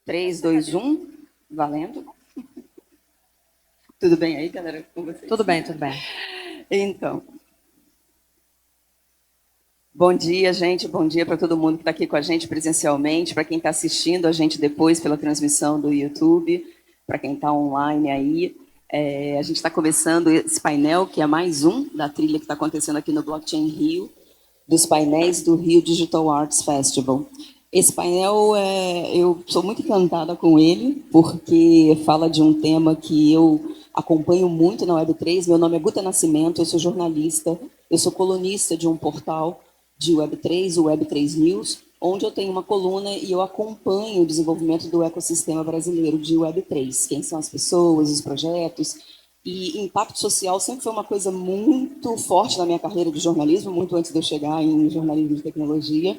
3, 2, 1, valendo. Tudo bem aí, galera, com vocês? Tudo bem, tudo bem. Então, bom dia, gente, bom dia para todo mundo que está aqui com a gente presencialmente, para quem está assistindo a gente depois pela transmissão do YouTube, para quem está online aí. A gente está começando esse painel, que é mais um da trilha que está acontecendo aqui no Blockchain Rio, dos painéis do Rio Digital Arts Festival. Esse painel, eu sou muito encantada com ele, porque fala de um tema que eu acompanho muito na Web3. Meu nome é Guta Nascimento, eu sou jornalista, eu sou colunista de um portal de Web3, o Web3 News, onde eu tenho uma coluna e eu acompanho o desenvolvimento do ecossistema brasileiro de Web3. Quem são as pessoas, os projetos. E impacto social sempre foi uma coisa muito forte na minha carreira de jornalismo, muito antes de eu chegar em jornalismo de tecnologia.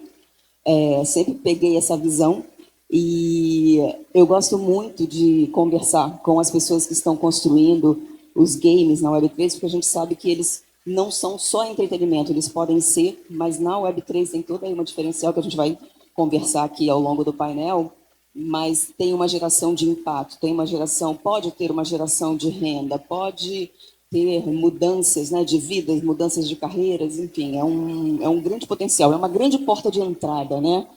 Sempre peguei essa visão e eu gosto muito de conversar com as pessoas que estão construindo os games na Web3, porque a gente sabe que eles não são só entretenimento, eles podem ser, mas na Web3 tem toda aí uma diferencial que a gente vai conversar aqui ao longo do painel, mas tem uma geração de impacto, pode ter uma geração de renda, pode ter mudanças, né, de vidas, mudanças de carreiras, enfim, é um grande potencial, é uma grande porta de entrada, né?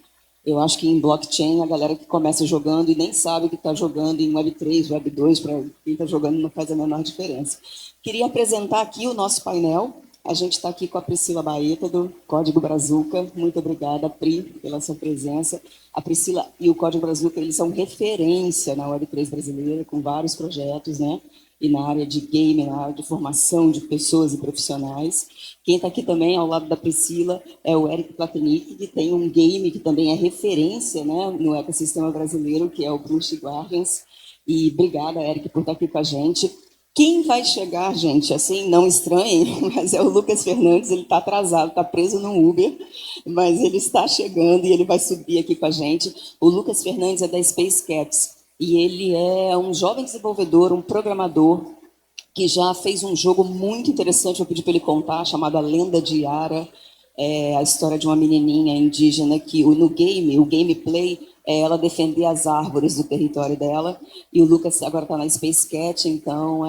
Eu acho que em blockchain, a galera que começa jogando e nem sabe que está jogando em Web3, Web2, para quem está jogando não faz a menor diferença. Queria apresentar aqui o nosso painel. A gente está aqui com a Priscila Baeta, do Código Brazuca. Muito obrigada, Pri, pela sua presença. A Priscila e o Código Brazuca, eles são referência na Web3 brasileira, com vários projetos, né? E na área de game, na área de formação de pessoas e profissionais. Quem está aqui também, ao lado da Priscila, é o Eric Platenic, que tem um game que também é referência, né, no ecossistema brasileiro, que é o Plush Guardians. E obrigada, Eric, por estar aqui com a gente. Quem vai chegar, gente, assim, não estranhem, mas é o Lucas Fernandes, ele está atrasado, está preso no Uber, mas ele está chegando e ele vai subir aqui com a gente. O Lucas Fernandes é da Space Cats, e ele é um jovem desenvolvedor, um programador, que já fez um jogo muito interessante, eu pedi para ele contar, chamado A Lenda de Yara, a história de uma menininha indígena que no game, o gameplay, é ela defender as árvores do território dela, e o Lucas agora está na Space Cat, então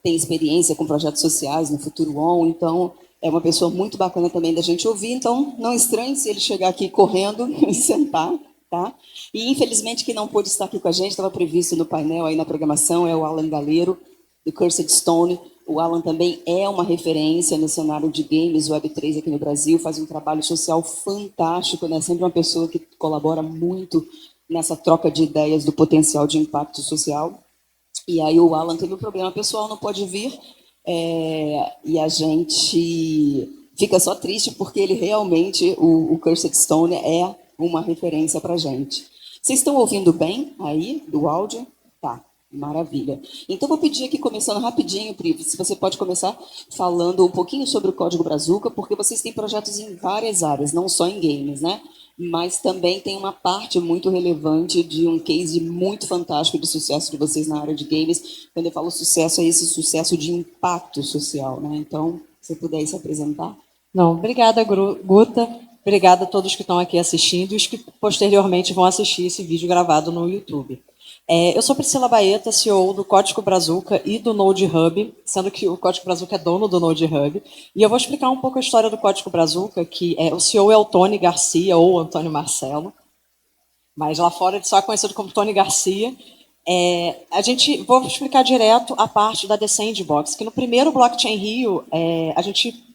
tem experiência com projetos sociais no Futuro On, então é uma pessoa muito bacana também da gente ouvir, então não estranhe se ele chegar aqui correndo e sentar, tá? E infelizmente quem não pôde estar aqui com a gente, estava previsto no painel aí na programação, é o Alan Galeiro, do Cursed Stone. O Alan também é uma referência no cenário de games Web3 aqui no Brasil, faz um trabalho social fantástico, né? Sempre uma pessoa que colabora muito nessa troca de ideias do potencial de impacto social. E aí o Alan teve um problema pessoal, não pode vir, e a gente fica só triste porque ele realmente, o Cursed Stone, é uma referência para a gente. Vocês estão ouvindo bem aí do áudio? Tá. Maravilha. Então, vou pedir aqui, começando rapidinho, Pri, se você pode começar falando um pouquinho sobre o Código Brazuca, porque vocês têm projetos em várias áreas, não só em games, né? Mas também tem uma parte muito relevante de um case muito fantástico de sucesso de vocês na área de games. Quando eu falo sucesso, é esse sucesso de impacto social, né? Então, se puder se apresentar. Não, obrigada, Guta. Obrigada a todos que estão aqui assistindo e os que posteriormente vão assistir esse vídeo gravado no YouTube. Eu sou Priscila Baeta, CEO do Código Brazuca e do Node Hub, sendo que o Código Brazuca é dono do Node Hub. E eu vou explicar um pouco a história do Código Brazuca, que o CEO é o Tony Garcia, ou Antônio Marcelo, mas lá fora ele só é conhecido como Tony Garcia. Vou explicar direto a parte da The Sandbox, que no primeiro Blockchain Rio, a gente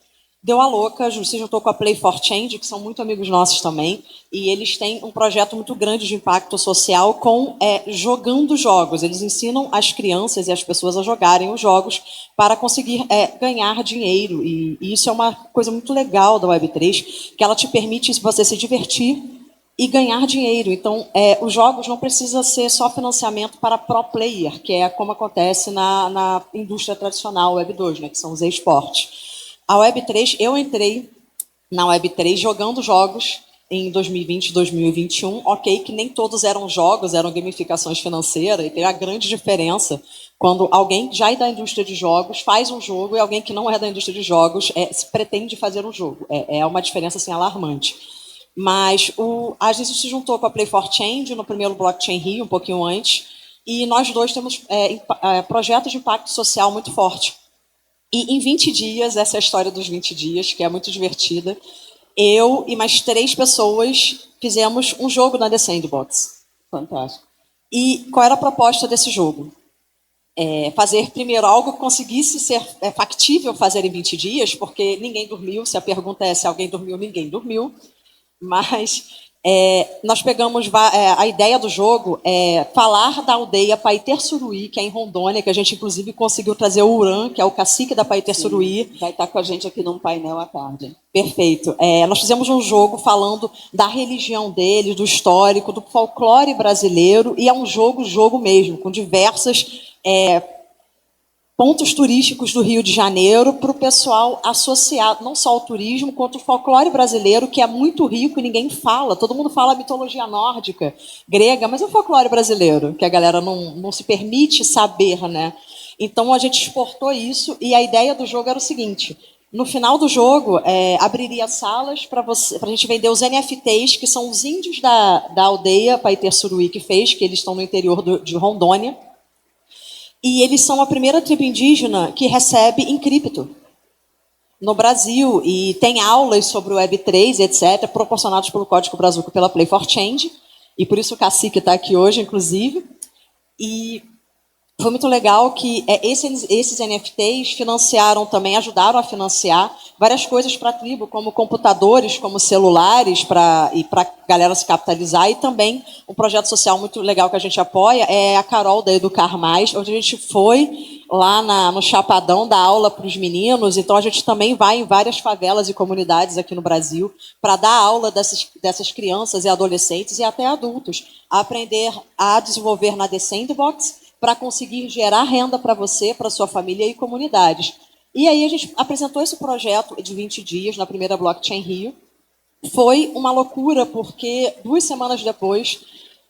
deu a louca, se juntou com a Play for Change, que são muito amigos nossos também, e eles têm um projeto muito grande de impacto social com jogando jogos. Eles ensinam as crianças e as pessoas a jogarem os jogos para conseguir ganhar dinheiro. E isso é uma coisa muito legal da Web3, que ela te permite você se divertir e ganhar dinheiro. Então, os jogos não precisam ser só financiamento para pro player, que é como acontece na indústria tradicional Web2, né, que são os esportes. A Web3, eu entrei na Web3 jogando jogos em 2020 e 2021. Ok, que nem todos eram jogos, eram gamificações financeiras, e tem a grande diferença quando alguém já é da indústria de jogos faz um jogo e alguém que não é da indústria de jogos se pretende fazer um jogo. É uma diferença assim, alarmante. Mas a gente se juntou com a Play for Change no primeiro Blockchain Rio, um pouquinho antes, e nós dois temos projetos de impacto social muito forte. E em 20 dias, essa é a história dos 20 dias, que é muito divertida, eu e mais 3 pessoas fizemos um jogo na The Sandbox. Fantástico. E qual era a proposta desse jogo? Fazer primeiro algo que conseguisse ser factível fazer em 20 dias, porque ninguém dormiu. Se a pergunta é se alguém dormiu, ninguém dormiu. Mas nós pegamos a ideia do jogo falar da aldeia Paiter-Suruí, que é em Rondônia, que a gente inclusive conseguiu trazer o Uran, que é o cacique da Paiter-Suruí. Vai estar com a gente aqui num painel à tarde. Perfeito. Nós fizemos um jogo falando da religião deles, do histórico, do folclore brasileiro, e é um jogo mesmo, com diversas pontos turísticos do Rio de Janeiro para o pessoal associar não só ao turismo, quanto o folclore brasileiro, que é muito rico e ninguém fala. Todo mundo fala mitologia nórdica, grega, mas é o folclore brasileiro, que a galera não se permite saber, né? Então a gente exportou isso e a ideia do jogo era o seguinte: no final do jogo, abriria salas para a gente vender os NFTs, que são os índios da aldeia Paiter-Suruí que fez, que eles estão no interior de Rondônia. E eles são a primeira tribo indígena que recebe em cripto no Brasil. E tem aulas sobre o Web3, etc., proporcionados pelo Código Brazuca e pela Play for Change. E por isso o Cacique está aqui hoje, inclusive. E foi muito legal que esses NFTs financiaram também, ajudaram a financiar várias coisas para a tribo, como computadores, como celulares, para a galera se capitalizar, e também um projeto social muito legal que a gente apoia é a Carol da Educar Mais, onde a gente foi lá no Chapadão dar aula para os meninos. Então a gente também vai em várias favelas e comunidades aqui no Brasil para dar aula dessas crianças e adolescentes e até adultos, a aprender a desenvolver na The Sandbox, para conseguir gerar renda para você, para sua família e comunidades. E aí a gente apresentou esse projeto de 20 dias na primeira Blockchain Rio. Foi uma loucura, porque 2 semanas depois,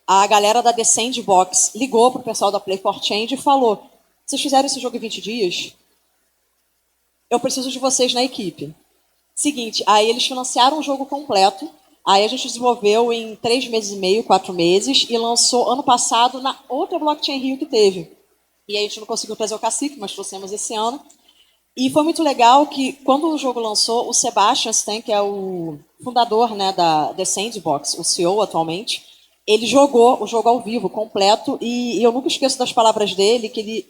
a galera da The Sandbox ligou para o pessoal da Play for Change e falou: vocês fizeram esse jogo em 20 dias? Eu preciso de vocês na equipe. Seguinte, aí eles financiaram o jogo completo. Aí a gente desenvolveu em 3 meses e meio, 4 meses, e lançou ano passado na outra Blockchain Rio que teve. E aí a gente não conseguiu trazer o Cacique, mas trouxemos esse ano. E foi muito legal que, quando o jogo lançou, o Sebastian Stan, que é o fundador, né, da The Sandbox, o CEO atualmente, ele jogou o jogo ao vivo, completo, e eu nunca esqueço das palavras dele, que ele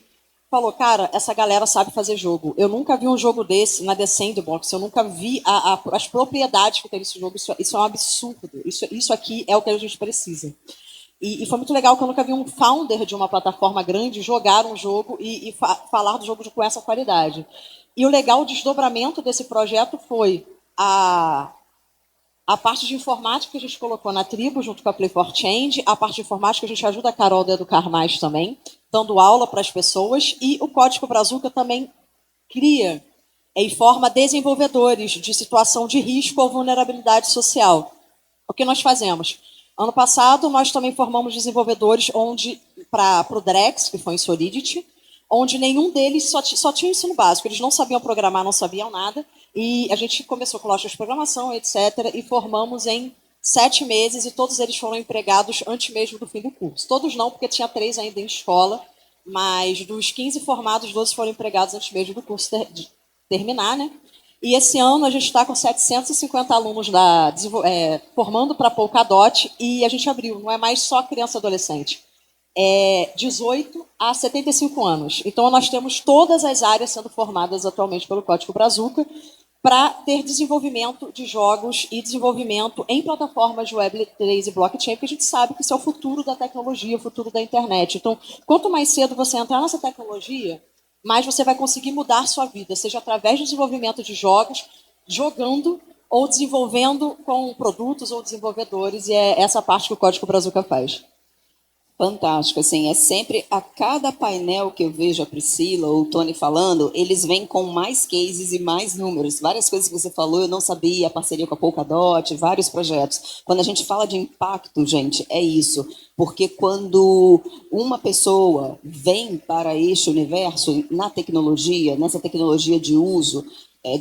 falou: cara, essa galera sabe fazer jogo. Eu nunca vi um jogo desse na The Sandbox, eu nunca vi as propriedades que tem nesse jogo. Isso é um absurdo. Isso aqui é o que a gente precisa. E foi muito legal que eu nunca vi um founder de uma plataforma grande jogar um jogo e falar do jogo com essa qualidade. E o legal, o desdobramento desse projeto foi a parte de informática que a gente colocou na tribo, junto com a Play for Change, a parte de informática que a gente ajuda a Carol a Educar Mais também, dando aula para as pessoas, e o Código Brazuca também cria e forma desenvolvedores de situação de risco ou vulnerabilidade social. O que nós fazemos? Ano passado, nós também formamos desenvolvedores para o Drex, que foi em Solidity, onde nenhum deles só tinha ensino básico. Eles não sabiam programar, não sabiam nada. E a gente começou com lojas de programação, etc., e formamos em 7 meses, e todos eles foram empregados antes mesmo do fim do curso. Todos não, porque tinha 3 ainda em escola, mas dos 15 formados, 12 foram empregados antes mesmo do curso terminar, né? E esse ano a gente está com 750 alunos formando para Polkadot, e a gente abriu, não é mais só criança e adolescente, 18 a 75 anos. Então nós temos todas as áreas sendo formadas atualmente pelo Código Brazuca para ter desenvolvimento de jogos e desenvolvimento em plataformas de Web3 e blockchain, porque a gente sabe que isso é o futuro da tecnologia, o futuro da internet. Então, quanto mais cedo você entrar nessa tecnologia, mais você vai conseguir mudar sua vida, seja através do desenvolvimento de jogos, jogando ou desenvolvendo com produtos ou desenvolvedores, e é essa parte que o Código Brazuca faz. Fantástico, assim, é sempre a cada painel que eu vejo a Priscila ou o Tony falando, eles vêm com mais cases e mais números. Várias coisas que você falou, eu não sabia, a parceria com a Polkadot, vários projetos. Quando a gente fala de impacto, gente, é isso. Porque quando uma pessoa vem para este universo, na tecnologia, nessa tecnologia de uso,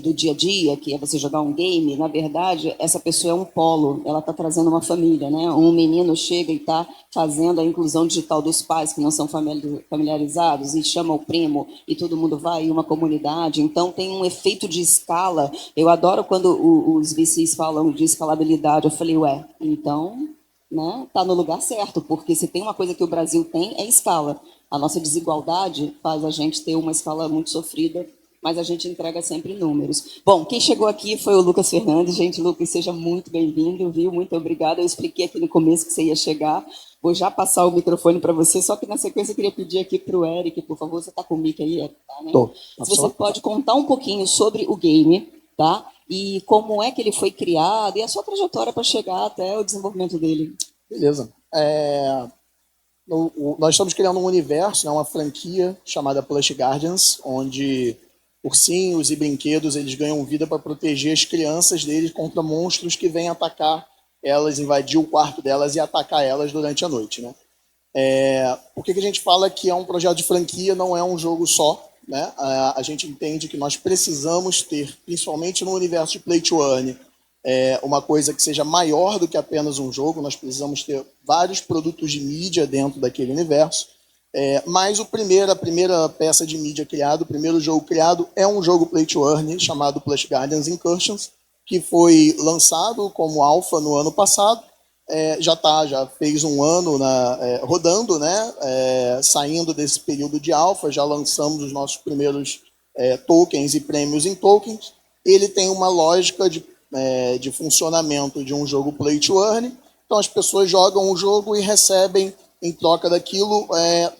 do dia a dia, que é você jogar um game, na verdade, essa pessoa é um polo, ela está trazendo uma família, né? Um menino chega e está fazendo a inclusão digital dos pais que não são familiarizados e chama o primo e todo mundo vai em uma comunidade. Então, tem um efeito de escala. Eu adoro quando os VCs falam de escalabilidade. Eu falei, ué, então, né, tá no lugar certo, porque se tem uma coisa que o Brasil tem, é escala. A nossa desigualdade faz a gente ter uma escala muito sofrida, mas a gente entrega sempre números. Bom, quem chegou aqui foi o Lucas Fernandes. Gente, Lucas, seja muito bem-vindo, viu? Muito obrigada. Eu expliquei aqui no começo que você ia chegar. Vou já passar o microfone para você, só que na sequência eu queria pedir aqui para o Eric, por favor, você está com o mic aí? Tá, né? Se você pode contar um pouquinho sobre o game, tá? E como é que ele foi criado e a sua trajetória para chegar até o desenvolvimento dele. Beleza. Nós estamos criando um universo, né, uma franquia chamada Plush Guardians, onde ursinhos e brinquedos eles ganham vida para proteger as crianças deles contra monstros que vêm atacar elas, invadir o quarto delas e atacar elas durante a noite, né? Por que a gente fala que é um projeto de franquia, não é um jogo só, né? A gente entende que nós precisamos ter, principalmente no universo de Play to Earn, uma coisa que seja maior do que apenas um jogo. Nós precisamos ter vários produtos de mídia dentro daquele universo. Mas a primeira peça de mídia criada, o primeiro jogo criado é um jogo Play to Earn chamado Plush Guardians Incursions, que foi lançado como alpha no ano passado. Já fez um ano rodando, né? Saindo desse período de alpha, já lançamos os nossos primeiros tokens e prêmios em tokens. Ele tem uma lógica de funcionamento de um jogo Play to Earn. Então as pessoas jogam o jogo e recebem, em troca daquilo,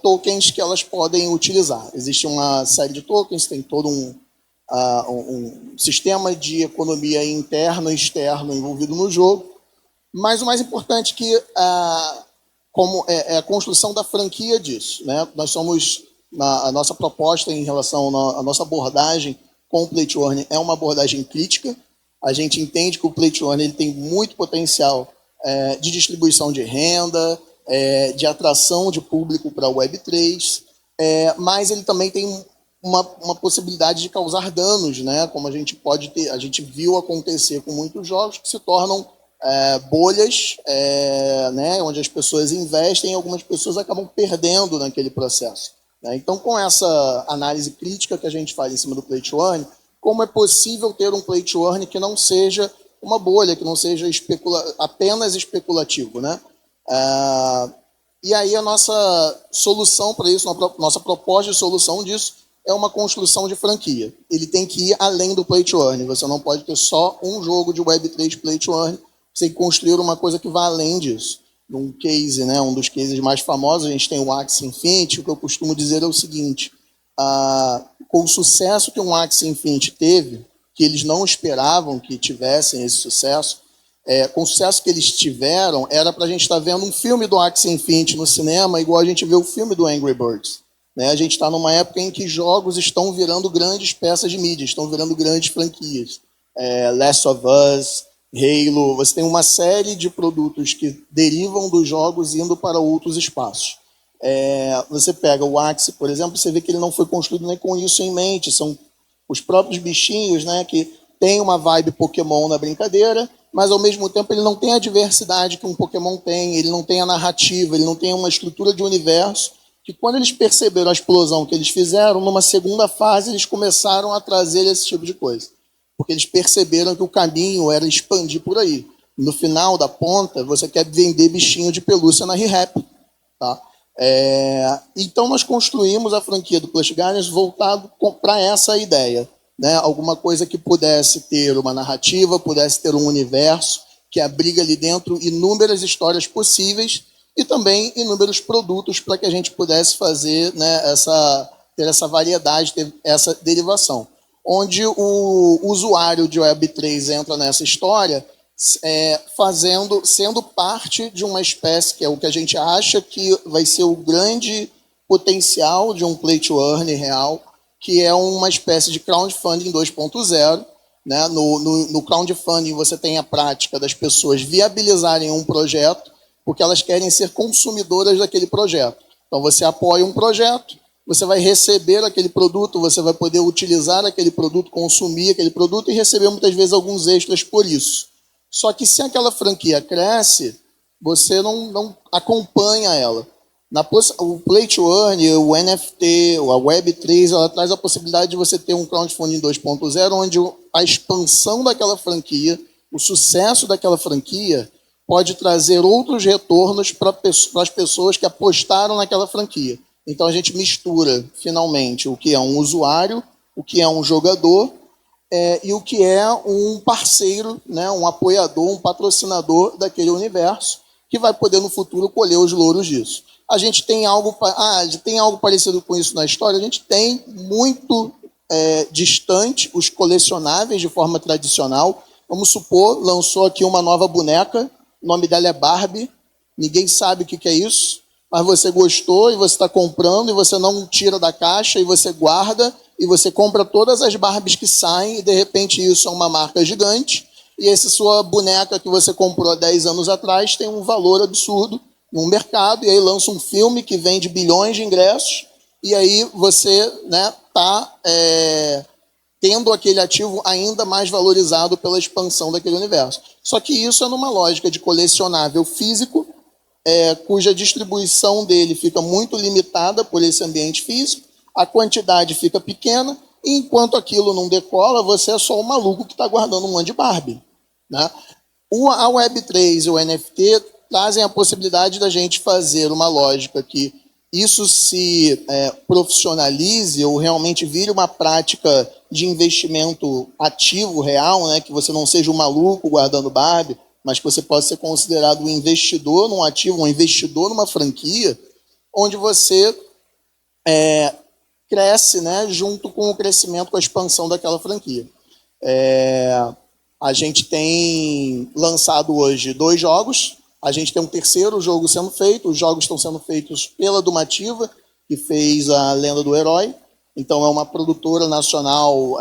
tokens que elas podem utilizar. Existe uma série de tokens, tem todo um sistema de economia interno e externo envolvido no jogo. Mas o mais importante é a construção da franquia disso, né? A nossa proposta em relação à nossa abordagem com o Play to Earn é uma abordagem crítica. A gente entende que o Play to Earn ele tem muito potencial de distribuição de renda, de atração de público para a Web3, mas ele também tem uma possibilidade de causar danos, né? Como a gente viu acontecer com muitos jogos que se tornam bolhas, né? Onde as pessoas investem e algumas pessoas acabam perdendo naquele processo, né? Então, com essa análise crítica que a gente faz em cima do Play to Earn, como é possível ter um Play to Earn que não seja uma bolha, que não seja apenas especulativo, né? E aí a nossa solução para isso, nossa proposta de solução disso é uma construção de franquia. Ele tem que ir além do Play to Earn. Você não pode ter só um jogo de Web3 Play to Earn. Você tem que construir uma coisa que vá além disso. Um case, né, um dos cases mais famosos, a gente tem o Axie Infinity. O que eu costumo dizer é o seguinte: com o sucesso que o Axie Infinity teve, que eles não esperavam que tivessem esse sucesso, com o sucesso que eles tiveram, era para a gente estar vendo um filme do Axie Infinity no cinema, igual a gente vê o filme do Angry Birds, né? A gente está numa época em que jogos estão virando grandes peças de mídia, estão virando grandes franquias. Last of Us, Halo, você tem uma série de produtos que derivam dos jogos indo para outros espaços. Você pega o Axie, por exemplo, você vê que ele não foi construído nem com isso em mente. São os próprios bichinhos, né, que tem uma vibe Pokémon na brincadeira, mas ao mesmo tempo ele não tem a diversidade que um Pokémon tem, ele não tem a narrativa, ele não tem uma estrutura de universo, que quando eles perceberam a explosão que eles fizeram, numa segunda fase eles começaram a trazer esse tipo de coisa. Porque eles perceberam que o caminho era expandir por aí. No final da ponta, você quer vender bichinho de pelúcia na ReHap, tá? Então nós construímos a franquia do Plush Guardians voltado para essa ideia, né? Alguma coisa que pudesse ter uma narrativa, pudesse ter um universo, que abriga ali dentro inúmeras histórias possíveis e também inúmeros produtos para que a gente pudesse fazer, né, ter essa variedade, ter essa derivação. Onde o usuário de Web3 entra nessa história sendo parte de uma espécie que é o que a gente acha que vai ser o grande potencial de um Play to Earn real, que é uma espécie de crowdfunding 2.0. Né? No crowdfunding você tem a prática das pessoas viabilizarem um projeto porque elas querem ser consumidoras daquele projeto. Então você apoia um projeto você vai receber aquele produto, você vai poder utilizar aquele produto, consumir aquele produto e receber muitas vezes alguns extras por isso. Só que se aquela franquia cresce, você não acompanha ela. O Play to Earn, o NFT, a Web3, ela traz a possibilidade de você ter um crowdfunding 2.0, onde a expansão daquela franquia, o sucesso daquela franquia, pode trazer outros retornos para as pessoas que apostaram naquela franquia. Então a gente mistura, finalmente, o que é um usuário, o que é um jogador e o que é um parceiro, né, um apoiador, um patrocinador daquele universo, que vai poder no futuro colher os louros disso. A gente tem algo parecido com isso na história? A gente tem muito distante os colecionáveis de forma tradicional. Vamos supor, lançou aqui uma nova boneca, o nome dela é Barbie, ninguém sabe o que é isso, mas você gostou e você está comprando e você não tira da caixa e você guarda e você compra todas as Barbies que saem e de repente isso é uma marca gigante e essa sua boneca que você comprou há 10 anos atrás tem um valor absurdo no mercado, e aí lança um filme que vende bilhões de ingressos, e aí você está tendo aquele ativo ainda mais valorizado pela expansão daquele universo. Só que isso é numa lógica de colecionável físico, cuja distribuição dele fica muito limitada por esse ambiente físico, a quantidade fica pequena, e enquanto aquilo não decola, você é só um maluco que está guardando um monte de Barbie. Né? A Web3 e o NFT trazem a possibilidade da gente fazer uma lógica que isso se profissionalize ou realmente vire uma prática de investimento ativo, real, né? Que você não seja um maluco guardando Barbie, mas que você possa ser considerado um investidor num ativo, um investidor numa franquia, onde você cresce, né, junto com o crescimento, com a expansão daquela franquia. A gente tem lançado hoje 2 jogos, a gente tem um terceiro jogo sendo feito, os jogos estão sendo feitos pela Dumativa, que fez a Lenda do Herói, então é uma produtora nacional,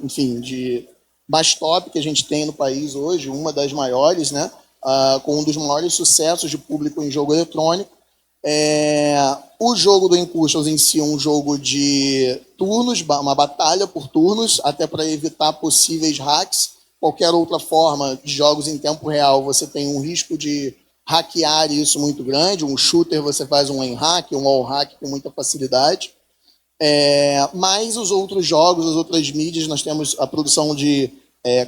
enfim, de mais top que a gente tem no país hoje, uma das maiores, né, com um dos maiores sucessos de público em jogo eletrônico. O jogo do Incursions em si é um jogo de turnos, uma batalha por turnos, até para evitar possíveis hacks. Qualquer outra forma de jogos em tempo real, você tem um risco de hackear isso muito grande. Um shooter, você faz um en-hack, um all-hack com muita facilidade. Mas os outros jogos, as outras mídias, nós temos a produção de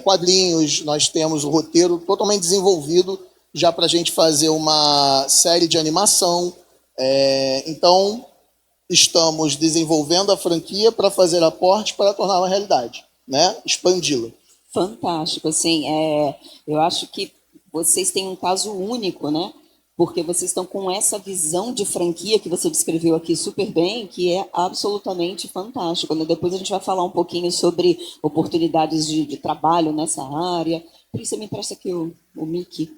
quadrinhos, nós temos o roteiro totalmente desenvolvido já para a gente fazer uma série de animação. Então, estamos desenvolvendo a franquia para fazer aporte para torná-la realidade, né? Expandi-la. Fantástico, assim, eu acho que vocês têm um caso único, né? Porque vocês estão com essa visão de franquia que você descreveu aqui super bem, que é absolutamente fantástico. Depois a gente vai falar um pouquinho sobre oportunidades de trabalho nessa área. Por isso, você me empresta aqui o mic.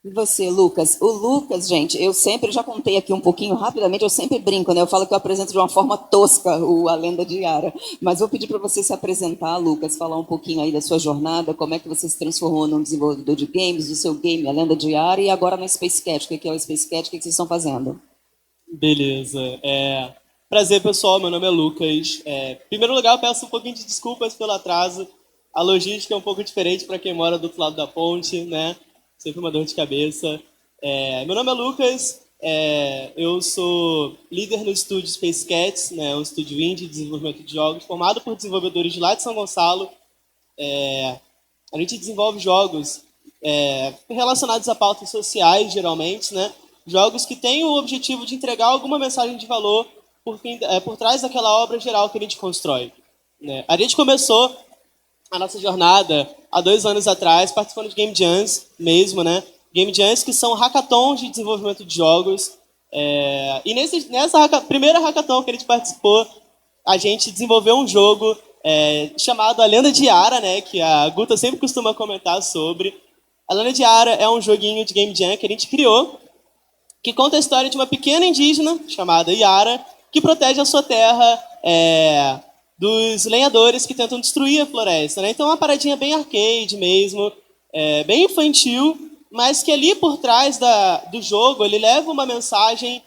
E você, Lucas? O Lucas, gente, eu já contei aqui um pouquinho rapidamente, eu sempre brinco, né? Eu falo que eu apresento de uma forma tosca a Lenda de Yara. Mas vou pedir para você se apresentar, Lucas, falar um pouquinho aí da sua jornada, como é que você se transformou num desenvolvedor de games, do seu game, a Lenda de Yara, e agora na Space Cat. O que é o Space Cat? O que vocês estão fazendo? Beleza. Prazer, pessoal. Meu nome é Lucas. Em primeiro lugar, eu peço um pouquinho de desculpas pelo atraso. A logística é um pouco diferente para quem mora do outro lado da ponte, né? Sempre uma dor de cabeça. Meu nome é Lucas, eu sou líder no estúdio Space Cats, né, um estúdio indie de desenvolvimento de jogos, formado por desenvolvedores de lá de São Gonçalo. A gente desenvolve jogos relacionados a pautas sociais, geralmente, né, jogos que têm o objetivo de entregar alguma mensagem de valor por trás daquela obra geral que a gente constrói. Né. A gente começou a nossa jornada há 2 anos atrás, participando de Game Jams mesmo, né? Game Jams que são hackathons de desenvolvimento de jogos. E nessa primeira hackathon que a gente participou, a gente desenvolveu um jogo chamado A Lenda de Yara, né? Que a Guta sempre costuma comentar sobre. A Lenda de Yara é um joguinho de Game Jam que a gente criou, que conta a história de uma pequena indígena chamada Yara, que protege a sua terra dos lenhadores que tentam destruir a floresta, né? Então é uma paradinha bem arcade mesmo, bem infantil, mas que ali por trás do jogo ele leva uma mensagem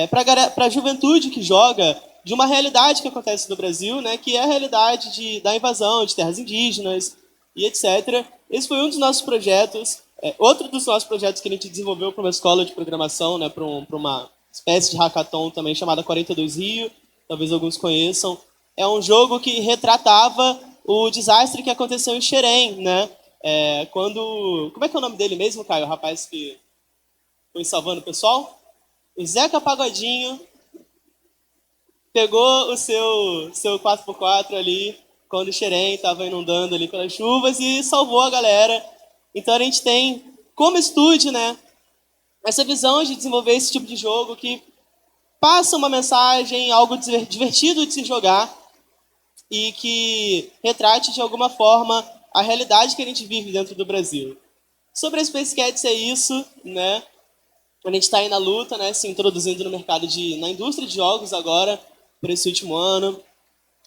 para a juventude que joga de uma realidade que acontece no Brasil, né, que é a realidade da invasão de terras indígenas e etc. Esse foi um dos nossos projetos. Outro dos nossos projetos que a gente desenvolveu para uma escola de programação, né, para uma espécie de hackathon também chamada 42 Rio, talvez alguns conheçam. É um jogo que retratava o desastre que aconteceu em Xerém, né? Como é que é o nome dele mesmo, Caio? O rapaz que foi salvando o pessoal? O Zeca Pagodinho pegou o seu 4x4 ali, quando o Xerém estava inundando ali pelas chuvas e salvou a galera. Então a gente tem, como estúdio, né, essa visão de desenvolver esse tipo de jogo que passa uma mensagem, algo divertido de se jogar e que retrate de alguma forma a realidade que a gente vive dentro do Brasil. Sobre a Space Cats é isso, né? A gente está aí na luta, né, se introduzindo no mercado na indústria de jogos agora, por esse último ano.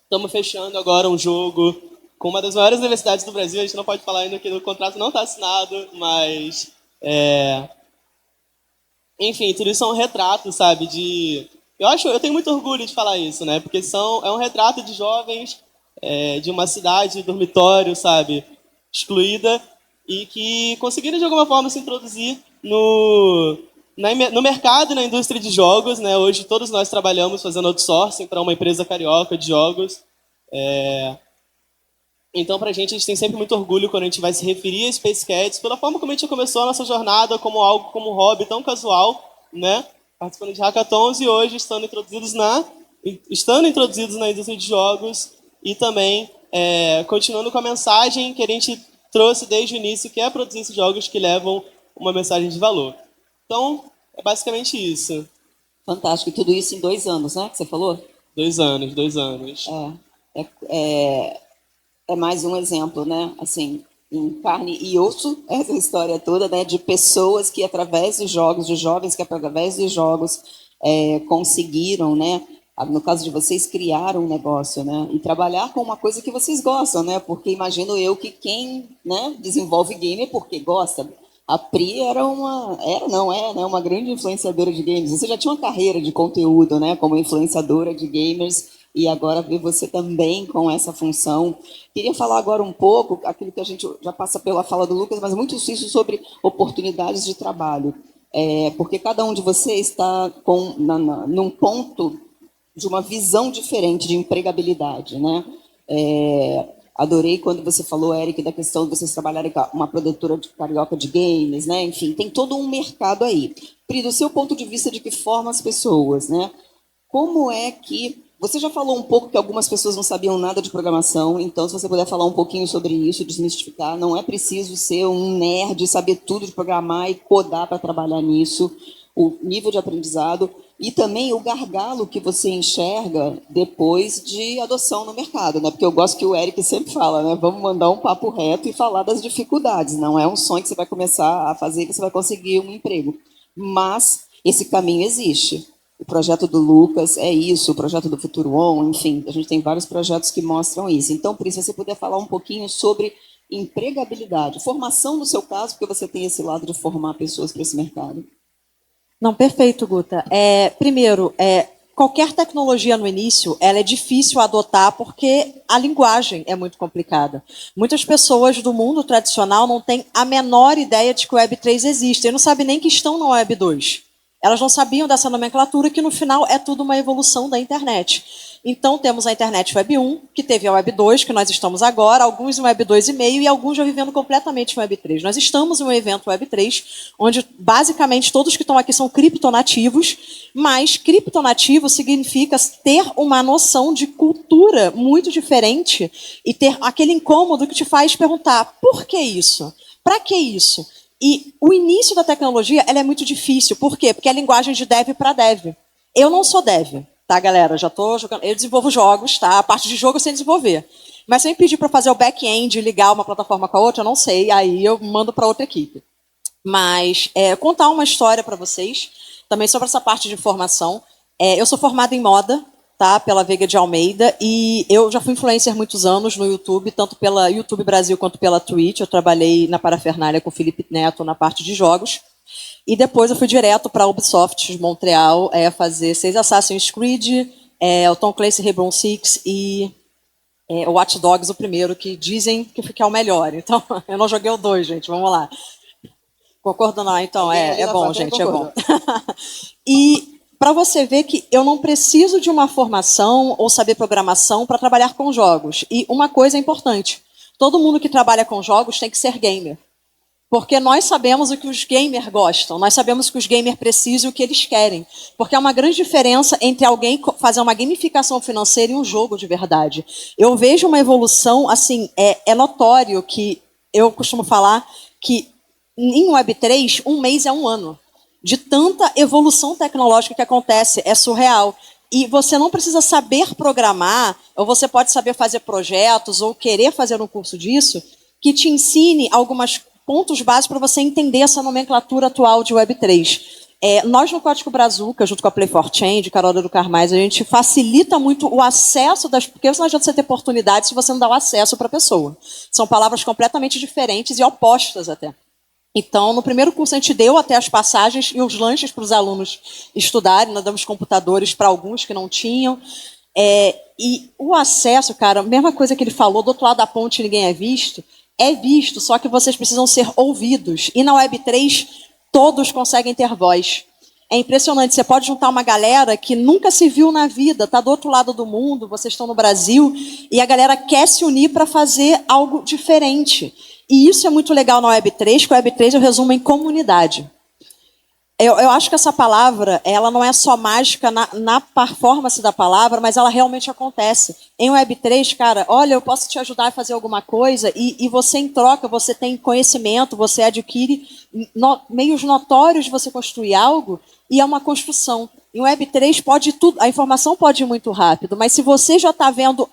Estamos fechando agora um jogo com uma das maiores universidades do Brasil. A gente não pode falar ainda que o contrato não está assinado, mas enfim, tudo isso é um retrato, sabe? Eu tenho muito orgulho de falar isso, né? Porque é um retrato de jovens de uma cidade, dormitório, sabe? Excluída, e que conseguiram de alguma forma se introduzir no mercado e na indústria de jogos, né? Hoje todos nós trabalhamos fazendo outsourcing para uma empresa carioca de jogos. Então, pra gente tem sempre muito orgulho quando a gente vai se referir a Space Cats, pela forma como a gente começou a nossa jornada como algo, como um hobby tão casual, né? Participando de hackathons e hoje estando introduzidos na indústria de jogos e também continuando com a mensagem que a gente trouxe desde o início, que é produzir esses jogos que levam uma mensagem de valor. Então, é basicamente isso. Fantástico. E tudo isso em 2 anos, né? Que você falou? 2 anos. É mais um exemplo, né? Assim, em carne e osso, essa história toda, né? De pessoas que, através dos jogos, de jovens que, através dos jogos, conseguiram, né? No caso de vocês, criar um negócio, né? E trabalhar com uma coisa que vocês gostam, né? Porque imagino eu que quem, né, desenvolve game é porque gosta. A Pri é, né, uma grande influenciadora de games. Você já tinha uma carreira de conteúdo, né, como influenciadora de gamers, e agora ver você também com essa função. Queria falar agora um pouco, aquilo que a gente já passa pela fala do Lucas, mas muito isso sobre oportunidades de trabalho. Porque cada um de vocês está num ponto de uma visão diferente de empregabilidade, né? Adorei quando você falou, Eric, da questão de vocês trabalharem com uma produtora carioca de games, né? Enfim, tem todo um mercado aí. Pri, do seu ponto de vista, de que forma as pessoas, né? Como é que... Você já falou um pouco que algumas pessoas não sabiam nada de programação, então se você puder falar um pouquinho sobre isso, desmistificar, não é preciso ser um nerd, saber tudo de programar e codar para trabalhar nisso, o nível de aprendizado e também o gargalo que você enxerga depois de adoção no mercado, né? Porque eu gosto que o Eric sempre fala, né? Vamos mandar um papo reto e falar das dificuldades. Não é um sonho que você vai começar a fazer e você vai conseguir um emprego. Mas esse caminho existe. O projeto do Lucas é isso, o projeto do Futuro On, enfim, a gente tem vários projetos que mostram isso. Então, por isso, se você puder falar um pouquinho sobre empregabilidade, formação no seu caso, porque você tem esse lado de formar pessoas para esse mercado. Não, perfeito, Guta. Primeiro, qualquer tecnologia no início, ela é difícil adotar porque a linguagem é muito complicada. Muitas pessoas do mundo tradicional não têm a menor ideia de que o Web 3 existe, e não sabem nem que estão no Web 2. Elas não sabiam dessa nomenclatura, que no final é tudo uma evolução da internet. Então, temos a internet Web 1, que teve a Web 2, que nós estamos agora, alguns em Web 2,5 e alguns já vivendo completamente em Web 3. Nós estamos em um evento Web 3, onde basicamente todos que estão aqui são criptonativos, mas criptonativo significa ter uma noção de cultura muito diferente e ter aquele incômodo que te faz perguntar, por que isso? Para que isso? E o início da tecnologia ela é muito difícil. Por quê? Porque é a linguagem de dev para dev. Eu não sou dev, tá, galera? Já estou jogando. Eu desenvolvo jogos, tá? A parte de jogo eu sei desenvolver. Mas se eu me pedir para fazer o back-end, ligar uma plataforma com a outra, eu não sei. Aí eu mando para outra equipe. Mas contar uma história para vocês, também sobre essa parte de formação. Eu sou formada em moda, tá, pela Veiga de Almeida, e eu já fui influencer há muitos anos no YouTube, tanto pela YouTube Brasil quanto pela Twitch. Eu trabalhei na parafernália com o Felipe Neto na parte de jogos, e depois eu fui direto para a Ubisoft de Montreal fazer 6 Assassin's Creed, o Tom Clancy Rainbow Six e o Watch Dogs, o primeiro, que dizem que é o melhor. Então, eu não joguei o 2, gente, vamos lá. Concordo não? Então, é bom, gente, é bom. E para você ver que eu não preciso de uma formação ou saber programação para trabalhar com jogos. E uma coisa é importante, todo mundo que trabalha com jogos tem que ser gamer. Porque nós sabemos o que os gamers gostam, nós sabemos o que os gamers precisam e o que eles querem. Porque há uma grande diferença entre alguém fazer uma gamificação financeira e um jogo de verdade. Eu vejo uma evolução, assim, é notório que eu costumo falar que em Web3, um mês é um ano. De tanta evolução tecnológica que acontece, é surreal. E você não precisa saber programar, ou você pode saber fazer projetos, ou querer fazer um curso disso, que te ensine alguns pontos básicos para você entender essa nomenclatura atual de Web3. Nós, no Código Brazuca, junto com a Play for Change, Carol Educar Mais, a gente facilita muito o acesso das... Porque não adianta você ter oportunidade se você não dá o acesso para a pessoa. São palavras completamente diferentes e opostas até. Então, no primeiro curso a gente deu até as passagens e os lanches para os alunos estudarem, nós damos computadores para alguns que não tinham. E o acesso, cara, a mesma coisa que ele falou, do outro lado da ponte ninguém é visto, só que vocês precisam ser ouvidos. E na Web3, todos conseguem ter voz. É impressionante, você pode juntar uma galera que nunca se viu na vida, está do outro lado do mundo, vocês estão no Brasil, e a galera quer se unir para fazer algo diferente. E isso é muito legal na Web3, que a Web3 eu resumo em comunidade. Eu acho que essa palavra, ela não é só mágica na performance da palavra, mas ela realmente acontece. Em Web3, cara, olha, eu posso te ajudar a fazer alguma coisa, e você em troca, você tem conhecimento, você adquire meios notórios de você construir algo, e é uma construção. Em Web3 pode tudo, a informação pode ir muito rápido, mas se você já está vendo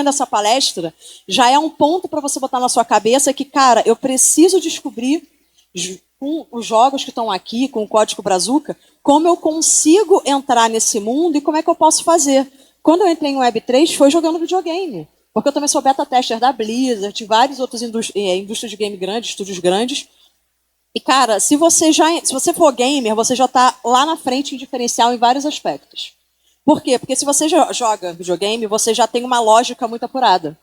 essa palestra, já é um ponto para você botar na sua cabeça que, cara, eu preciso descobrir, com os jogos que estão aqui, com o Código Brazuca, como eu consigo entrar nesse mundo e como é que eu posso fazer. Quando eu entrei em Web3, foi jogando videogame. Porque eu também sou beta tester da Blizzard, de várias outras indústrias de game grandes, estúdios grandes. E, cara, se você for gamer, você já está lá na frente em diferencial em vários aspectos. Por quê? Porque se você joga videogame, você já tem uma lógica muito apurada.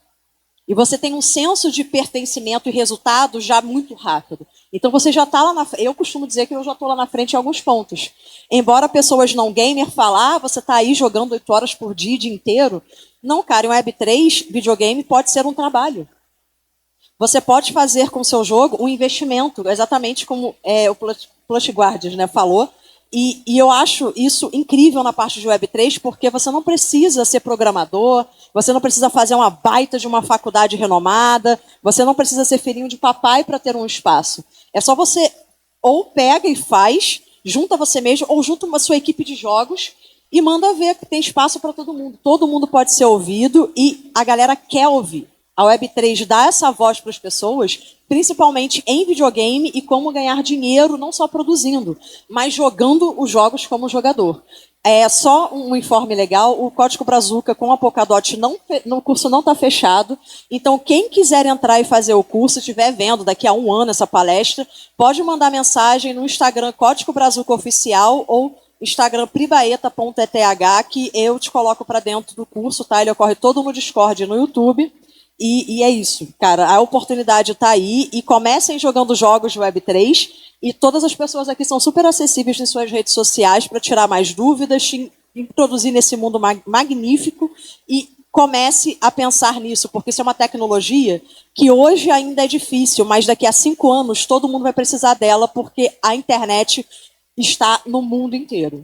E você tem um senso de pertencimento e resultado já muito rápido. Então você já está lá na frente. Eu costumo dizer que eu já estou lá na frente em alguns pontos. Embora pessoas não gamer falar, você está aí jogando 8 horas por dia, o dia inteiro. Não, cara, em Web3, videogame pode ser um trabalho. Você pode fazer com o seu jogo um investimento, exatamente como o Plush Guardians, né, falou. E eu acho isso incrível na parte de Web3, porque você não precisa ser programador, você não precisa fazer uma baita de uma faculdade renomada, você não precisa ser filhinho de papai para ter um espaço. É só você ou pega e faz, junta você mesmo, ou junta uma sua equipe de jogos e manda ver que tem espaço para todo mundo. Todo mundo pode ser ouvido e a galera quer ouvir. A Web3 dá essa voz para as pessoas, principalmente em videogame e como ganhar dinheiro, não só produzindo, mas jogando os jogos como jogador. Só um informe legal, o Código Brazuca com a Polkadot, no curso não está fechado, então quem quiser entrar e fazer o curso, estiver vendo daqui a um ano essa palestra, pode mandar mensagem no Instagram Código Brazuca Oficial ou Instagram pribaeta.eth, que eu te coloco para dentro do curso, tá? Ele ocorre todo no Discord e no YouTube. E é isso, cara, a oportunidade está aí e comecem jogando jogos de Web3 e todas as pessoas aqui são super acessíveis em suas redes sociais para tirar mais dúvidas, te introduzir nesse mundo magnífico e comece a pensar nisso, porque isso é uma tecnologia que hoje ainda é difícil, mas daqui a 5 anos todo mundo vai precisar dela porque a internet está no mundo inteiro.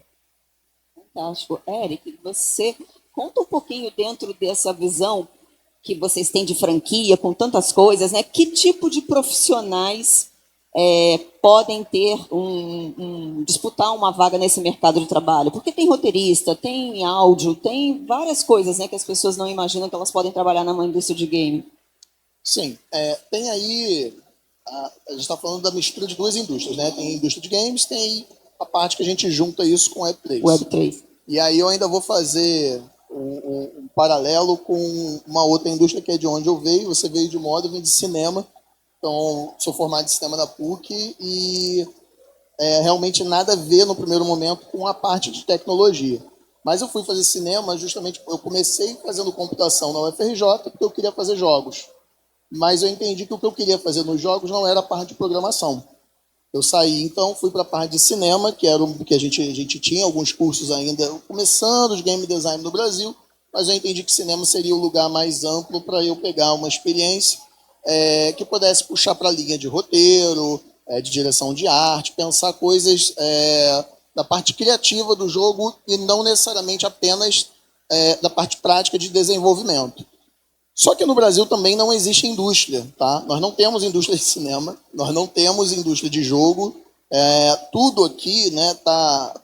Fantástico. Eric, você conta um pouquinho dentro dessa visão que vocês têm de franquia, com tantas coisas, né? Que tipo de profissionais podem ter disputar uma vaga nesse mercado de trabalho? Porque tem roteirista, tem áudio, tem várias coisas, né, que as pessoas não imaginam que elas podem trabalhar na indústria de game. Sim, tem aí, a gente está falando da mistura de duas indústrias, né? Tem a indústria de games, tem a parte que a gente junta isso com Web3. Web3. E aí eu ainda vou fazer um paralelo com uma outra indústria que é de onde eu veio. Você veio de moda, eu vim de cinema. Então, sou formado em cinema da PUC e realmente nada a ver no primeiro momento com a parte de tecnologia. Mas eu fui fazer cinema justamente, eu comecei fazendo computação na UFRJ porque eu queria fazer jogos. Mas eu entendi que o que eu queria fazer nos jogos não era a parte de programação. Eu saí, então, fui para a parte de cinema, que era o que a gente tinha alguns cursos ainda, começando de game design no Brasil, mas eu entendi que cinema seria o lugar mais amplo para eu pegar uma experiência que pudesse puxar para a linha de roteiro, de direção de arte, pensar coisas da parte criativa do jogo e não necessariamente apenas da parte prática de desenvolvimento. Só que no Brasil também não existe indústria, tá? Nós não temos indústria de cinema, nós não temos indústria de jogo. Tudo aqui, né,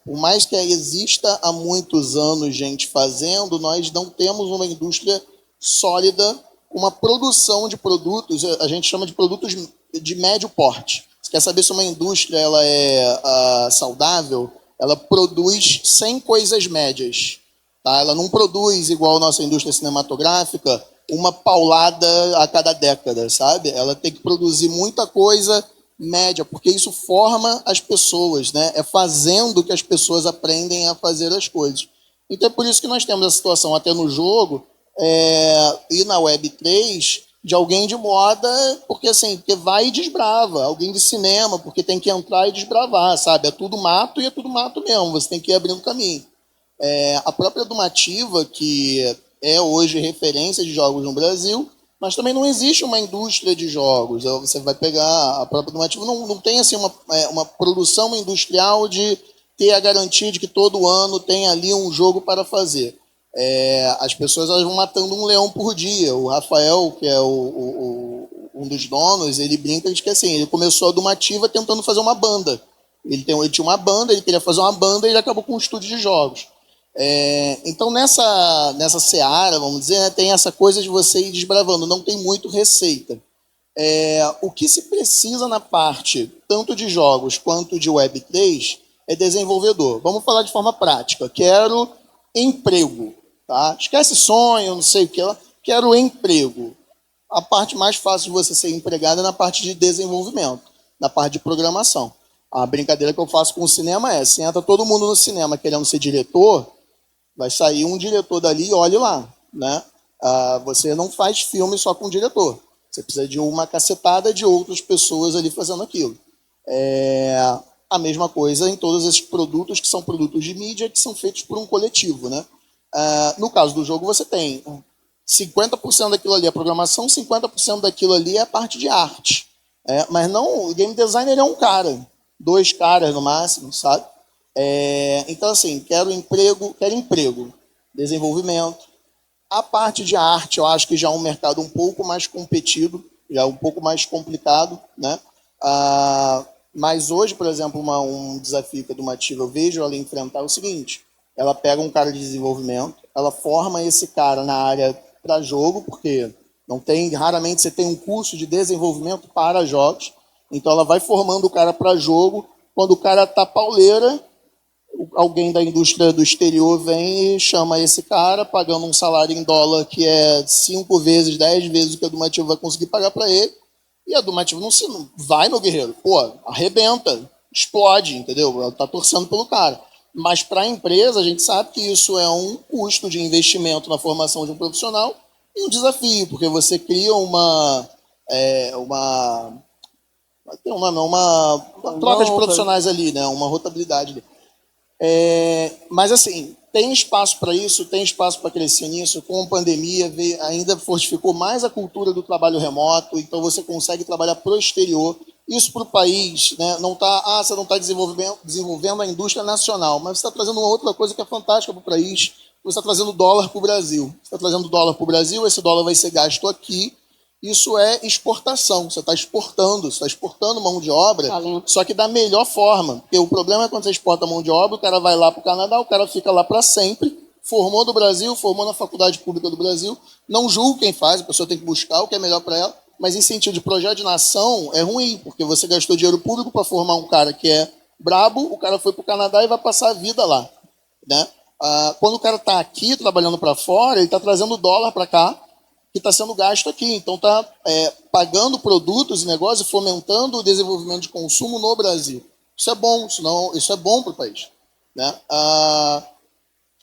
por mais que exista há muitos anos gente fazendo, nós não temos uma indústria sólida, uma produção de produtos, a gente chama de produtos de médio porte. Você quer saber se uma indústria ela é saudável? Ela produz 100 coisas médias. Tá? Ela não produz igual a nossa indústria cinematográfica, uma paulada a cada década, sabe? Ela tem que produzir muita coisa média, porque isso forma as pessoas, né? É fazendo que as pessoas aprendem a fazer as coisas. Então é por isso que nós temos a situação até no jogo e na Web3 de alguém de moda, porque assim, porque vai e desbrava, alguém de cinema, porque tem que entrar e desbravar, sabe? É tudo mato e é tudo mato mesmo, você tem que ir abrindo caminho. A própria Dumativa, que é hoje referência de jogos no Brasil, mas também não existe uma indústria de jogos. Você vai pegar a própria Dumativa, não tem assim uma produção industrial de ter a garantia de que todo ano tem ali um jogo para fazer. As pessoas elas vão matando um leão por dia. O Rafael, que é um dos donos, ele brinca de que assim, ele começou a Dumativa tentando fazer uma banda. Ele tinha uma banda, ele queria fazer uma banda e ele acabou com um estúdio de jogos. Então, nessa seara, vamos dizer, né, tem essa coisa de você ir desbravando, não tem muito receita. O que se precisa na parte, tanto de jogos quanto de Web3, é desenvolvedor. Vamos falar de forma prática. Quero emprego. Tá? Esquece sonho, não sei o que. Quero emprego. A parte mais fácil de você ser empregado é na parte de desenvolvimento, na parte de programação. A brincadeira que eu faço com o cinema se entra todo mundo no cinema querendo ser diretor, vai sair um diretor dali e olhe lá, né? Você não faz filme só com o diretor. Você precisa de uma cacetada de outras pessoas ali fazendo aquilo. A mesma coisa em todos esses produtos que são produtos de mídia que são feitos por um coletivo, né? No caso do jogo, você tem 50% daquilo ali é programação, 50% daquilo ali é a parte de arte. Mas não, o game designer é um cara, 2 caras no máximo, sabe? Então, assim, quero emprego, desenvolvimento. A parte de arte, eu acho que já é um mercado um pouco mais competido, já um pouco mais complicado, né? Mas hoje, por exemplo, um desafio que a Dumativa eu vejo ela enfrentar é o seguinte: ela pega um cara de desenvolvimento, ela forma esse cara na área para jogo, porque raramente você tem um curso de desenvolvimento para jogos, então ela vai formando o cara para jogo. Quando o cara tá pauleira, alguém da indústria do exterior vem e chama esse cara, pagando um salário em dólar que é 5 vezes, 10 vezes o que a Dumativa vai conseguir pagar para ele, e a Dumativa não vai, meu guerreiro, arrebenta, explode, entendeu? Ela tá torcendo pelo cara. Mas para a empresa, a gente sabe que isso é um custo de investimento na formação de um profissional e um desafio, porque você cria uma troca de profissionais ali, né? Uma rotabilidade ali. Mas assim, tem espaço para isso, tem espaço para crescer nisso. Com a pandemia ainda fortificou mais a cultura do trabalho remoto, então você consegue trabalhar para o exterior. Isso para o país, né? Você não está desenvolvendo a indústria nacional, mas você está trazendo uma outra coisa que é fantástica para o país. Você está trazendo dólar para o Brasil. Você está trazendo dólar para o Brasil, esse dólar vai ser gasto aqui. Isso é exportação. Você está exportando mão de obra, só que da melhor forma. Porque o problema é quando você exporta mão de obra, o cara vai lá para o Canadá, o cara fica lá para sempre, formou no Brasil, formou na faculdade pública do Brasil, não julgo quem faz, a pessoa tem que buscar o que é melhor para ela, mas em sentido de projeto de nação é ruim, porque você gastou dinheiro público para formar um cara que é brabo, o cara foi para o Canadá e vai passar a vida lá, né? Quando o cara está aqui trabalhando para fora, ele está trazendo dólar para cá, que está sendo gasto aqui. Então está pagando produtos e negócios, fomentando o desenvolvimento de consumo no Brasil. Isso é bom, isso é bom para o país, né?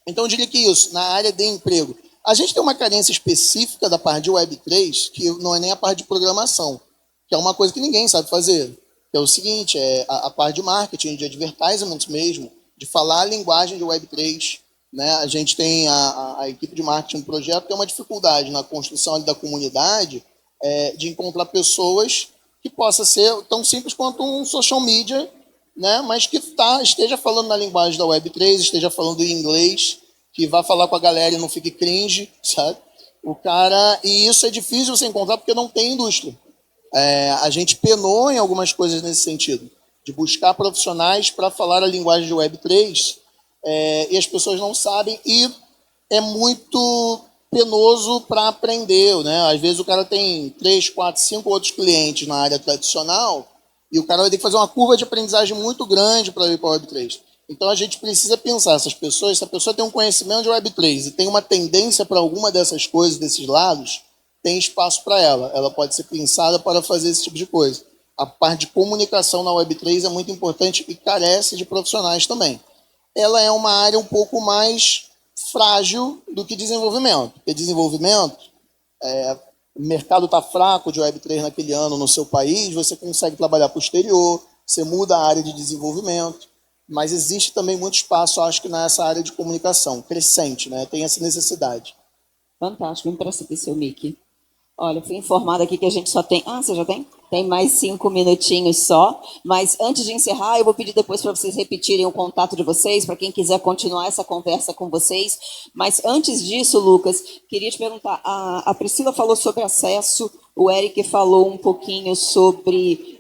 Então, eu diria que isso, na área de emprego. A gente tem uma carência específica da parte de Web3, que não é nem a parte de programação, que é uma coisa que ninguém sabe fazer. Que é o seguinte, é a parte de marketing, de advertisement mesmo, de falar a linguagem de Web3. Né? A gente tem a equipe de marketing do projeto, tem uma dificuldade na construção ali da comunidade de encontrar pessoas que possa ser tão simples quanto um social media, né? Mas que esteja falando na linguagem da Web3, esteja falando em inglês, que vá falar com a galera e não fique cringe, sabe? E isso é difícil você encontrar porque não tem indústria. A gente penou em algumas coisas nesse sentido, de buscar profissionais para falar a linguagem de Web3, e as pessoas não sabem, e é muito penoso para aprender, né? Às vezes o cara tem 3, 4, 5 outros clientes na área tradicional, e o cara vai ter que fazer uma curva de aprendizagem muito grande para ir para o Web3. Então a gente precisa pensar, se a pessoa tem um conhecimento de Web3 e tem uma tendência para alguma dessas coisas, desses lados, tem espaço para ela. Ela pode ser pensada para fazer esse tipo de coisa. A parte de comunicação na Web3 é muito importante e carece de profissionais também. Ela é uma área um pouco mais frágil do que desenvolvimento. Porque desenvolvimento, o mercado está fraco de Web3 naquele ano no seu país, você consegue trabalhar para o exterior, você muda a área de desenvolvimento, mas existe também muito espaço, acho que nessa área de comunicação, crescente, né? Tem essa necessidade. Fantástico, me presta aqui seu mic. Olha, fui informada aqui que a gente só tem... Ah, você já tem? Tem mais 5 minutinhos só. Mas antes de encerrar, eu vou pedir depois para vocês repetirem o contato de vocês, para quem quiser continuar essa conversa com vocês. Mas antes disso, Lucas, queria te perguntar, a Priscila falou sobre acesso, o Eric falou um pouquinho sobre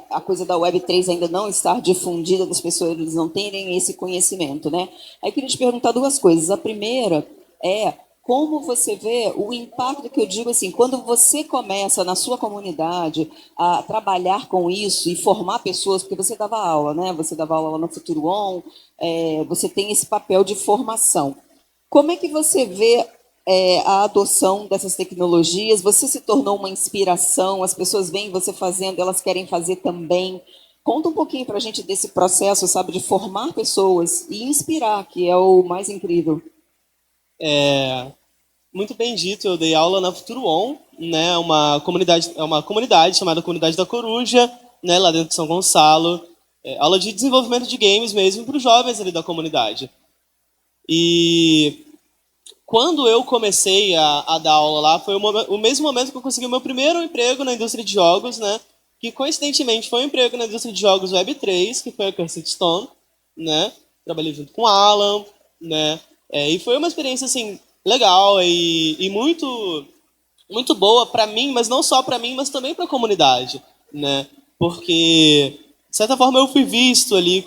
a coisa da Web3 ainda não estar difundida, das pessoas eles não terem esse conhecimento, né? Aí eu queria te perguntar 2 coisas. A primeira é... Como você vê o impacto que eu digo assim, quando você começa na sua comunidade a trabalhar com isso e formar pessoas, porque você dava aula, né? Você dava aula lá no Futuro On, você tem esse papel de formação. Como é que você vê a adoção dessas tecnologias? Você se tornou uma inspiração, as pessoas veem você fazendo, elas querem fazer também. Conta um pouquinho para a gente desse processo, sabe, de formar pessoas e inspirar, que é o mais incrível. Muito bem dito, eu dei aula na Futuro On, né, é uma comunidade chamada Comunidade da Coruja, né, lá dentro de São Gonçalo, aula de desenvolvimento de games mesmo para os jovens ali da comunidade. E quando eu comecei a dar aula lá, foi o mesmo momento que eu consegui o meu primeiro emprego na indústria de jogos, né, que coincidentemente foi um emprego na indústria de jogos Web3, que foi a Cursed Stone, né, trabalhei junto com o Alan, né, e foi uma experiência assim legal e muito muito boa para mim, mas não só para mim, mas também para a comunidade, né? Porque de certa forma eu fui visto ali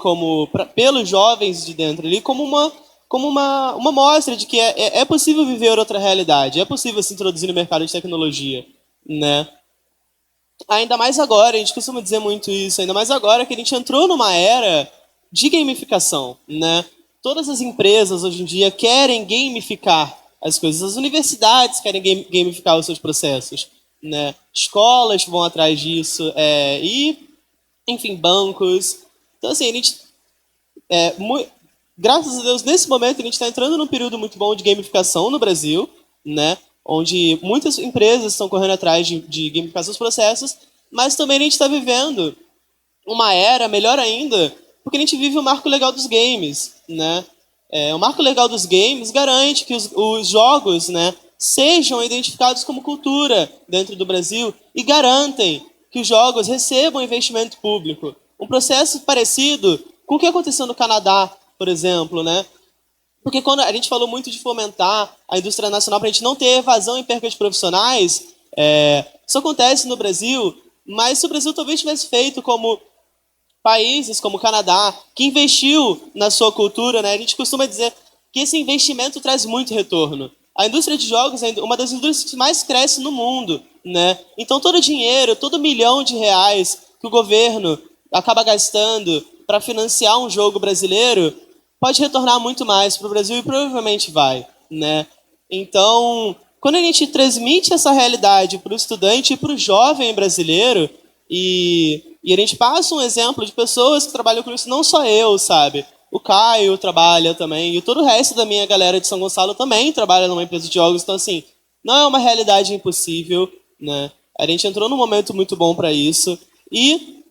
pelos jovens de dentro ali como uma mostra de que é possível viver outra realidade, é possível se introduzir no mercado de tecnologia, né? Ainda mais agora, a gente costuma dizer muito isso, ainda mais agora que a gente entrou numa era de gamificação, né? Todas as empresas hoje em dia querem gamificar as coisas. As universidades querem gamificar os seus processos, né? Escolas vão atrás disso, enfim, bancos. Então, assim, a gente, graças a Deus, nesse momento, a gente está entrando num período muito bom de gamificação no Brasil, né? Onde muitas empresas estão correndo atrás de gamificar seus processos, mas também a gente está vivendo uma era, melhor ainda, porque a gente vive o marco legal dos games, né? O marco legal dos games garante que os jogos, né, sejam identificados como cultura dentro do Brasil e garantem que os jogos recebam investimento público. Um processo parecido com o que aconteceu no Canadá, por exemplo, né? Porque quando a gente falou muito de fomentar a indústria nacional para a gente não ter evasão e perca de profissionais, isso acontece no Brasil, mas se o Brasil talvez tivesse feito como países como o Canadá, que investiu na sua cultura, né? A gente costuma dizer que esse investimento traz muito retorno. A indústria de jogos é uma das indústrias que mais cresce no mundo, né? Então todo dinheiro, todo milhão de reais que o governo acaba gastando para financiar um jogo brasileiro pode retornar muito mais para o Brasil e provavelmente vai, né? Então, quando a gente transmite essa realidade para o estudante e para o jovem brasileiro e a gente passa um exemplo de pessoas que trabalham com isso, não só eu, sabe? o Caio trabalha também, e todo o resto da minha galera de São Gonçalo também trabalha numa empresa de jogos, então assim, não é uma realidade impossível, né? A gente entrou num momento muito bom para isso, e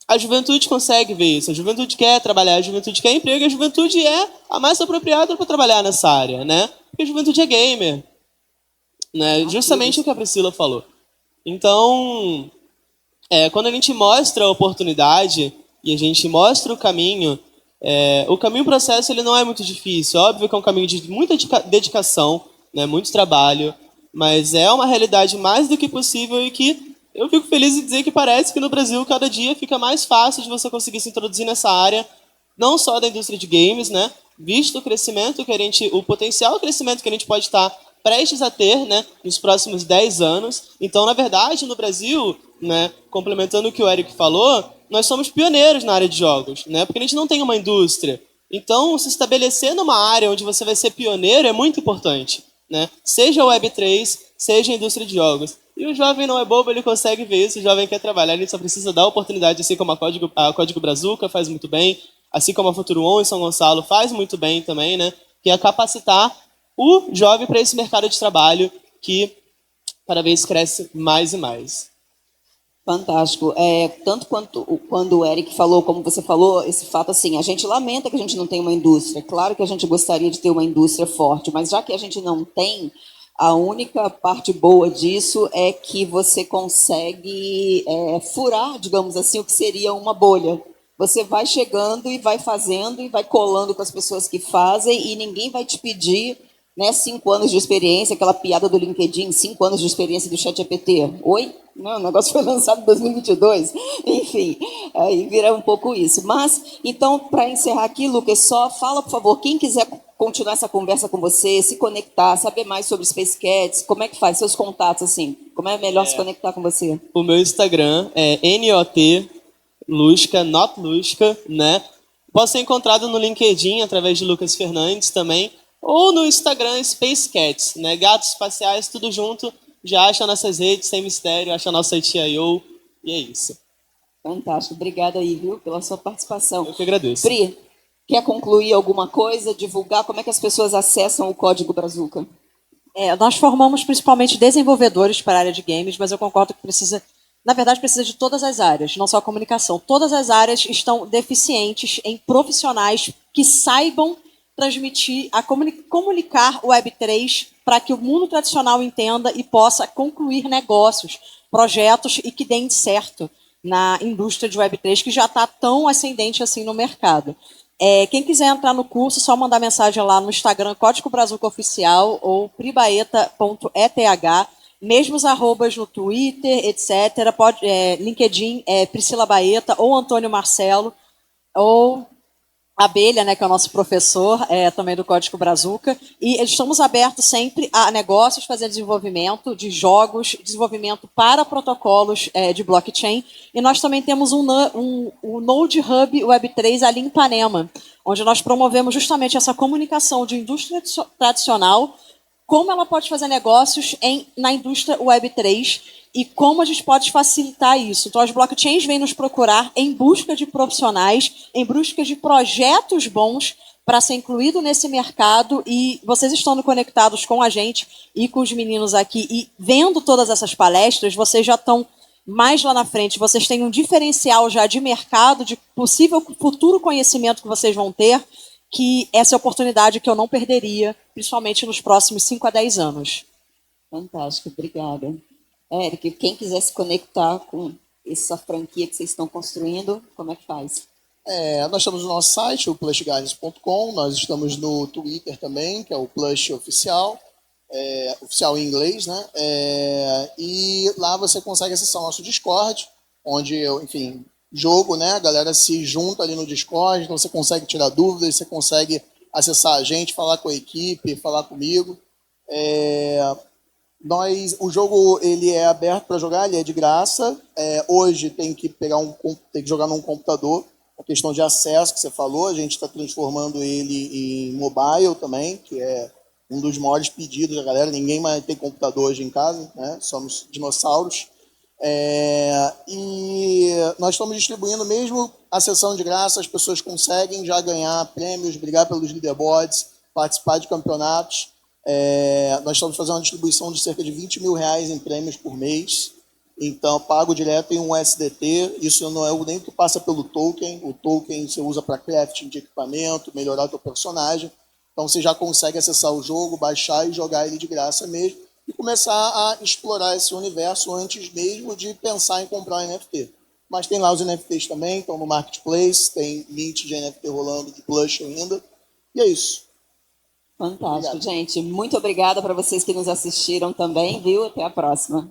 a juventude consegue ver isso, a juventude quer trabalhar, a juventude quer emprego, a juventude é a mais apropriada para trabalhar nessa área, né? Porque a juventude é gamer, né? Justamente o que a Priscila falou. Então, quando a gente mostra a oportunidade e a gente mostra o caminho processo ele não é muito difícil. Óbvio que é um caminho de muita dedicação, né, muito trabalho, mas é uma realidade mais do que possível e que eu fico feliz em dizer que parece que no Brasil cada dia fica mais fácil de você conseguir se introduzir nessa área, não só da indústria de games, né, visto o crescimento o potencial crescimento que a gente pode estar prestes a ter, né, nos próximos 10 anos. Então, na verdade, no Brasil, né, complementando o que o Eric falou, nós somos pioneiros na área de jogos, né, porque a gente não tem uma indústria. Então, se estabelecer numa área onde você vai ser pioneiro é muito importante, né, seja a Web3, seja a indústria de jogos. E o jovem não é bobo, ele consegue ver isso, o jovem quer trabalhar, ele só precisa dar oportunidade, assim como a Código Brazuca faz muito bem, assim como a Futuro On em São Gonçalo faz muito bem também, né, que é capacitar o jovem para esse mercado de trabalho que cada vez cresce mais e mais. Fantástico. Tanto quando o Eric falou, como você falou, esse fato assim, a gente lamenta que a gente não tem uma indústria. Claro que a gente gostaria de ter uma indústria forte, mas já que a gente não tem, a única parte boa disso é que você consegue furar, digamos assim, o que seria uma bolha. Você vai chegando e vai fazendo e vai colando com as pessoas que fazem e ninguém vai te pedir, né, 5 anos de experiência, aquela piada do LinkedIn, 5 anos de experiência do ChatGPT. Oi? Não, o negócio foi lançado em 2022. Enfim, aí vira um pouco isso. Mas, então, para encerrar aqui, Lucas, só fala, por favor, quem quiser continuar essa conversa com você, se conectar, saber mais sobre Space Cats, como é que faz? Seus contatos, assim, como é melhor se conectar com você? O meu Instagram é NOT Lusca, Not Lusca, né? Posso ser encontrado no LinkedIn através de Lucas Fernandes também, ou no Instagram Space Cats, né? Gatos espaciais, tudo junto. Já acha nossas redes, sem mistério, acha a nossa ITIO, e é isso. Fantástico. Obrigada aí, viu, pela sua participação. Eu que agradeço. Pri, quer concluir alguma coisa, divulgar? Como é que as pessoas acessam o Código Brazuca? Nós formamos principalmente desenvolvedores para a área de games, mas eu concordo que precisa de todas as áreas, não só a comunicação. Todas as áreas estão deficientes em profissionais que saibam transmitir, comunicar o Web3 para que o mundo tradicional entenda e possa concluir negócios, projetos e que deem certo na indústria de Web3, que já está tão ascendente assim no mercado. Quem quiser entrar no curso, só mandar mensagem lá no Instagram, Código Brazuca Oficial ou pribaeta.eth, mesmos arrobas no Twitter, etc. LinkedIn, Priscila Baeta ou Antônio Marcelo, ou Abelha, né, que é o nosso professor também do Código Brazuca, e estamos abertos sempre a negócios, fazer desenvolvimento de jogos, desenvolvimento para protocolos de blockchain, e nós também temos um Node Hub Web3 ali em Ipanema, onde nós promovemos justamente essa comunicação de indústria tradicional, como ela pode fazer negócios na indústria Web3 e como a gente pode facilitar isso. Então, as blockchains vêm nos procurar em busca de profissionais, em busca de projetos bons para ser incluído nesse mercado, e vocês estando conectados com a gente e com os meninos aqui e vendo todas essas palestras, vocês já estão mais lá na frente, vocês têm um diferencial já de mercado, de possível futuro conhecimento que vocês vão ter, que essa é a oportunidade que eu não perderia, principalmente nos próximos 5 a 10 anos. Fantástico, obrigada. Eric, quem quiser se conectar com essa franquia que vocês estão construindo, como é que faz? Nós estamos no nosso site, o plushguidance.com, nós estamos no Twitter também, que é o Plush Oficial, oficial em inglês, né? E lá você consegue acessar o nosso Discord, onde, enfim, jogo, né? A galera se junta ali no Discord, então você consegue tirar dúvidas, você consegue acessar a gente, falar com a equipe, falar comigo. O jogo ele é aberto para jogar, ele é de graça. Hoje tem que jogar num computador. A questão de acesso que você falou, a gente está transformando ele em mobile também, que é um dos maiores pedidos da galera. Ninguém mais tem computador hoje em casa, né? Somos dinossauros. E nós estamos distribuindo mesmo a sessão de graça, as pessoas conseguem já ganhar prêmios, brigar pelos leaderboards, participar de campeonatos. Nós estamos fazendo uma distribuição de cerca de R$ 20.000 em prêmios por mês. Então, pago direto em um SDT. Isso não é nem o que passa pelo token. O token você usa para crafting de equipamento, melhorar o teu personagem. Então, você já consegue acessar o jogo, baixar e jogar ele de graça mesmo. E começar a explorar esse universo antes mesmo de pensar em comprar um NFT. Mas tem lá os NFTs também, estão no Marketplace, tem mint de NFT rolando, de blush ainda. E é isso. Fantástico, Obrigado. gente. Muito obrigada para vocês que nos assistiram também, viu? Até a próxima.